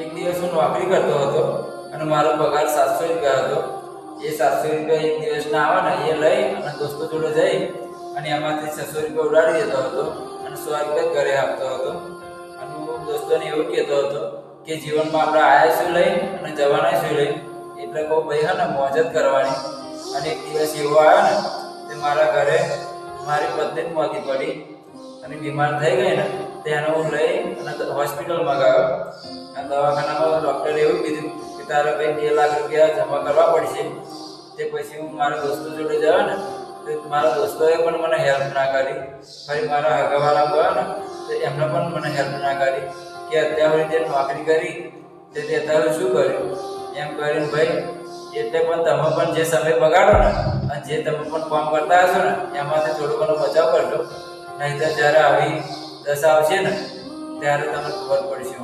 એક દિવસ હું નોકરી કરતો હતો અને મારો પગાર 700 રૂપિયા હતો. એ 700 રૂપિયા એક દિવસના આવે ને એ લઈ અને દોસ્તો જોડે જઈ અને એમાંથી 600 રૂપિયા ઉડાડી દેતો હતો અને 100 રૂપિયા ઘરે આપતો હતો. અને હું દોસ્તોને એવું કહેતો હતો કે જીવનમાં આપણે આવ્યા શું લઈ અને જવાના શું લઈ, એટલે કહું ભાઈ હા ને મોજ જ કરવાની. અને એક દિવસ એવો આવ્યો ને તે મારા ઘરે મારી પત્ની મોતી પડી અને બીમાર થઈ ગઈ ને તેને હું લઈ અને હોસ્પિટલમાં ગયો. અને દવાખાનામાં ડૉક્ટરે એવું કીધું કે તારે ભાઈ 2 લાખ રૂપિયા જમા કરવા પડશે. તે પછી હું મારા દોસ્તો જોડે ગયો ને તો મારા દોસ્તોએ પણ મને હેલ્પ ના કરી. ફરી મારા હગાવાળા ગયો ને તો એમણે પણ મને હેલ્પ ના કરી કે અત્યાર સુધી તે નોકરી કરી તે અત્યારે શું કર્યું એમ કરીને. ભાઈ એટલે પણ તમે પણ જે સમય બગાડો ને અને જે તમે પણ કામ કરતા હશો ને એમાંથી થોડો ઘણો બચાવ કરજો, નહીં તો જ્યારે આવી દશા આવશે ને ત્યારે તમને ખબર પડશે.